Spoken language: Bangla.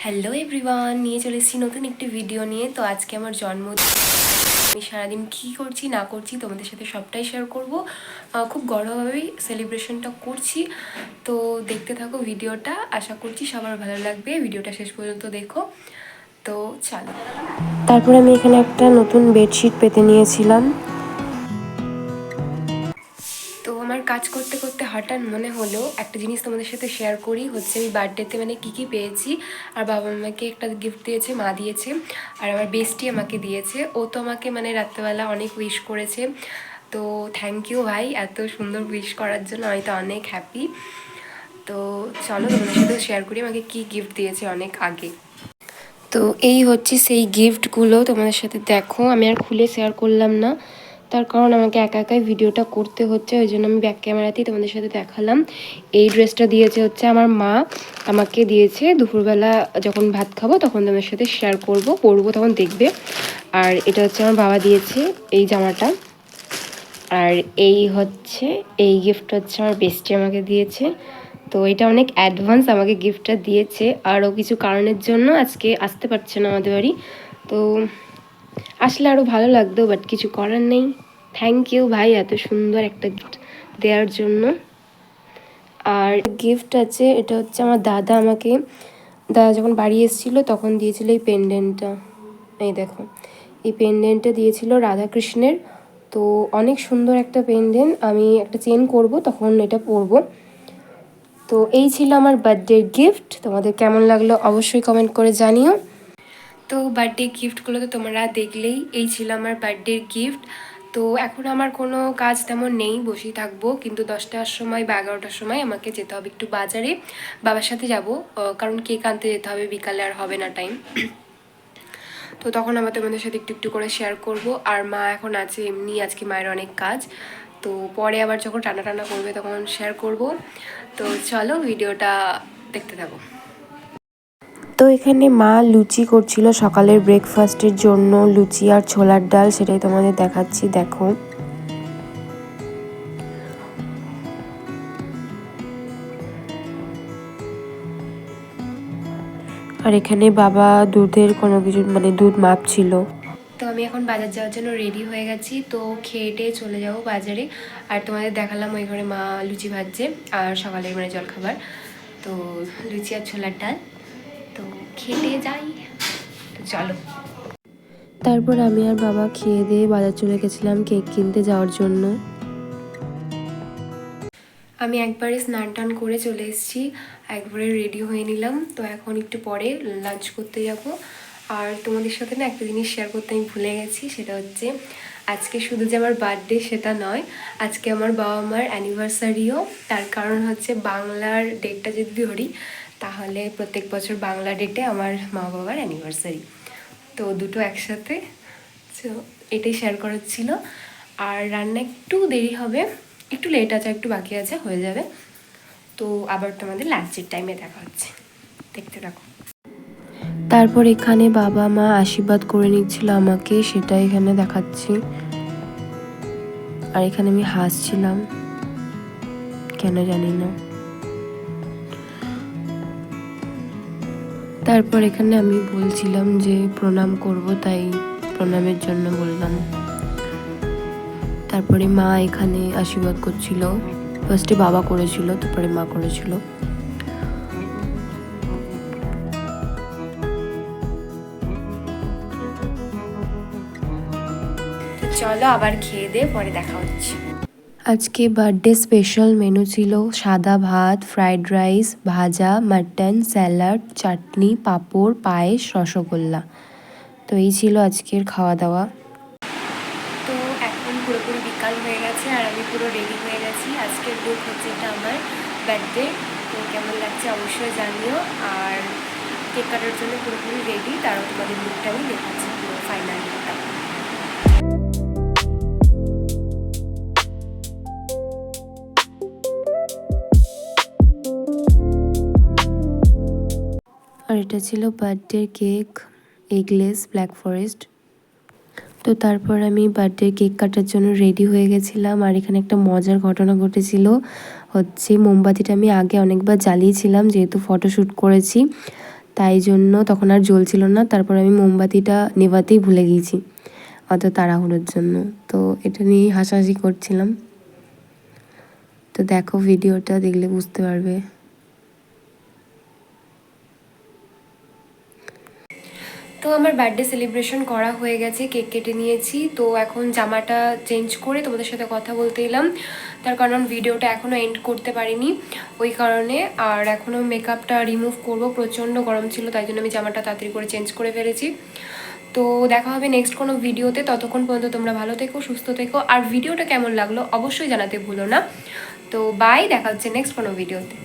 হ্যালো এভরিওয়ান, নিয়ে চলে এসেছি নতুন একটি ভিডিও নিয়ে। তো আজকে আমার জন্মদিন। আমি সারাদিন কী করছি না করছি তোমাদের সাথে সবটাই শেয়ার করব। খুব গর্বভাবেই সেলিব্রেশনটা করছি। তো দেখতে থাকো ভিডিওটা, আশা করছি সবার ভালো লাগবে। ভিডিওটা শেষ পর্যন্ত দেখো। তো চলো। তারপরে আমি এখানে একটা নতুন বেডশিট পেতে নিয়েছিলাম। তো আমার কাজ করতে করতে হঠাৎ মনে হলো একটা জিনিস তোমাদের সাথে শেয়ার করি। হচ্ছে আমি বার্থডেতে মানে কী পেয়েছি। আর বাবা আমাকে একটা গিফট দিয়েছে, মা দিয়েছে, আর আমার বেস্টি আমাকে দিয়েছে। ও তো আমাকে মানে রাত্রেবেলা অনেক উইশ করেছে। তো থ্যাংক ইউ ভাই, এত সুন্দর উইশ করার জন্য। আমি তো অনেক হ্যাপি। তো চলো তোমাদের সাথে শেয়ার করি আমাকে কী গিফট দিয়েছে অনেক আগে। তো এই হচ্ছে সেই গিফটগুলো, তোমাদের সাথে দেখো। আমি আর খুলে শেয়ার করলাম না, তার কারণ আমাকে একা একাই ভিডিওটা করতে হচ্ছে, ওই জন্য আমি ব্যাক ক্যামেরাতেই তোমাদের সাথে দেখালাম। এই ড্রেসটা দিয়েছে হচ্ছে আমার মা, আমাকে দিয়েছে। দুপুরবেলা যখন ভাত খাবো তখন তোমাদের সাথে শেয়ার করবো, পরবো তখন দেখবে। আর এটা হচ্ছে আমার বাবা দিয়েছে এই জামাটা। আর এই হচ্ছে এই গিফট হচ্ছে আমার বেস্টি আমাকে দিয়েছে। তো এটা অনেক অ্যাডভান্স আমাকে গিফটটা দিয়েছে। আরও কিছু কারণের জন্য আজকে আসতে পারছে না আমাদের বাড়ি। তো আসলে আরও ভালো লাগতো, বাট কিছু করার নেই। থ্যাংক ইউ ভাই এত সুন্দর একটা গিফট দেওয়ার জন্য। আর গিফট আছে, এটা হচ্ছে আমার দাদা আমাকে, দাদা যখন বাড়ি এসেছিলো তখন দিয়েছিল এই পেন্ডেন্টটা। এই দেখো, এই পেন্ডেন্টটা দিয়েছিল রাধাকৃষ্ণের। তো অনেক সুন্দর একটা পেন্ডেন্ট। আমি একটা চেন করব, তখন এটা পরবো। তো এই ছিল আমার বার্থডের গিফট। তোমাদের কেমন লাগলো অবশ্যই কমেন্ট করে জানিও। তো বার্থডে গিফটগুলো তো তোমরা দেখলেই, এই ছিল আমার বার্থডের গিফট। তো এখন আমার কোনো কাজ তেমন নেই, বসেই থাকবো। কিন্তু 10টার সময় বা 11টার সময় আমাকে যেতে হবে একটু বাজারে, বাবার সাথে যাব, কারণ কেক আনতে যেতে হবে, বিকালে আর হবে না টাইম। তো তখন আবার তোমাদের সাথে একটু একটু করে শেয়ার করব। আর মা এখন আছে এমনি, আজকে মায়ের অনেক কাজ। তো পরে আবার যখন টানা টানা করবে তখন শেয়ার করব। তো চলো ভিডিওটা দেখতে থাকো। তো এখানে মা লুচি করছিল সকালের ব্রেকফাস্টের জন্য, লুচি আর ছোলার ডাল, সেটাই তোমাদের দেখাচ্ছি, দেখো। আর এখানে বাবা দুধের কোনো কিছু মানে দুধ মাপছিল। তো আমি এখন বাজার যাওয়ার জন্য রেডি হয়ে গেছি। তো খেয়ে টেয়ে চলে যাবো বাজারে। আর তোমাদের দেখালাম ওই ঘরে মা লুচি ভাজছে আর সকালের মানে জলখাবার। তো লুচি আর ছোলার ডাল। তো খেতে যাই, তো চলো। তারপর আমি আর বাবা খেয়ে দিয়ে বাজার চলে গেছিলাম কেক কিনতে যাওয়ার জন্য। আমি একবারে স্নান টান করে চলে এসেছি, একবারে রেডি হয়ে নিলাম। তো এখন একটু পরে লাঞ্চ করতে যাব। আর তোমাদের সাথে না একটা জিনিস শেয়ার করতে আমি ভুলে গেছি, সেটা হচ্ছে আজকে শুধু যে আমার বার্থডে সেটা নয়, আজকে আমার বাবা মার অ্যানিভার্সারিও। তার কারণ হচ্ছে বাংলার ডেটটা যদি ধরি তাহলে প্রত্যেক বছর বাংলা ডেটে আমার মা বাবার অ্যানিভার্সারি। তো দুটো একসাথে। তো এটাই শেয়ার করার ছিল। আর রান্না একটু দেরি হবে, একটু লেট আছে, একটু বাকি আছে, হয়ে যাবে। তো আবার তোমাদের লাঞ্চের টাইমে দেখা হচ্ছে, দেখতে থাকো। তারপর এখানে বাবা মা আশীর্বাদ করে নিচ্ছিল আমাকে, সেটা এখানে দেখাচ্ছি। আর এখানে আমি হাসছিলাম, কেন জানি না। তারপর এখানে আমি বলছিলাম যে প্রণাম করব, তাই প্রণামের জন্য বললাম। তারপরে মা এখানে আশীর্বাদ করছিল। ফার্স্টে বাবা করেছিল, তারপরে মা করেছিল। চলো আবার খেয়ে দিয়ে পরে দেখা হচ্ছে। আজকে বার্থডে স্পেশাল মেনু ছিল সাদা ভাত, ফ্রাইড রাইস, ভাজা, মাটন, স্যালাড, চাটনি, পাঁপড়, পায়েস, রসগোল্লা। তো এই ছিল আজকের খাওয়া দাওয়া। তো এখন পুরোপুরি বিকাল হয়ে গেছে আর আমি পুরো রেডি হয়ে গেছি। আজকের লুক হচ্ছে এটা আমার বার্থডে। তো কেমন লাগছে অবশ্যই জানিও। আর কেক কাটার জন্য পুরোপুরি রেডি, তারও তোমাদের লুকটা আমি দেখাচ্ছি পুরো ফাইনাল লুকটা। আর এটা ছিল birthday cake, eggless black forest. তো তারপর আমি বার্থডে কেক কাটার জন্য রেডি হয়ে গেছিলাম। আর এখানে একটা মজার ঘটনা ঘটেছিল, হচ্ছে মোমবাতিটা আমি আগে অনেকবার জ্বালিয়েছিলাম যেহেতু ফটোশ্যুট করেছি। তাই জন্য তখন আর জ্বলছিল না। তারপর আমি মোমবাতিটা নেভাতেই ভুলে গিয়েছি অত তাড়াহুড়োর জন্য। তো এটা নিয়েই হাসাহাসি করছিলাম। তো দেখো, ভিডিওটা দেখলে বুঝতে পারবে। তো আমার বার্থডে সেলিব্রেশন করা হয়ে গেছে, কেক কেটে নিয়েছি। তো এখন জামাটা চেঞ্জ করে তোমাদের সাথে কথা বলতে এলাম, তার কারণ ভিডিওটা এখনও এন্ড করতে পারিনি ওই কারণে। আর এখনও মেকআপটা রিমুভ করব, প্রচণ্ড গরম ছিল তাই জন্য আমি জামাটা তাড়াতাড়ি করে চেঞ্জ করে ফেলেছি। তো দেখা হবে নেক্সট কোনো ভিডিওতে। ততক্ষণ পর্যন্ত তোমরা ভালো থেকো, সুস্থ থেকো। আর ভিডিওটা কেমন লাগলো অবশ্যই জানাতে ভুলো না। তো বাই, দেখা হচ্ছে নেক্সট কোনো ভিডিওতে।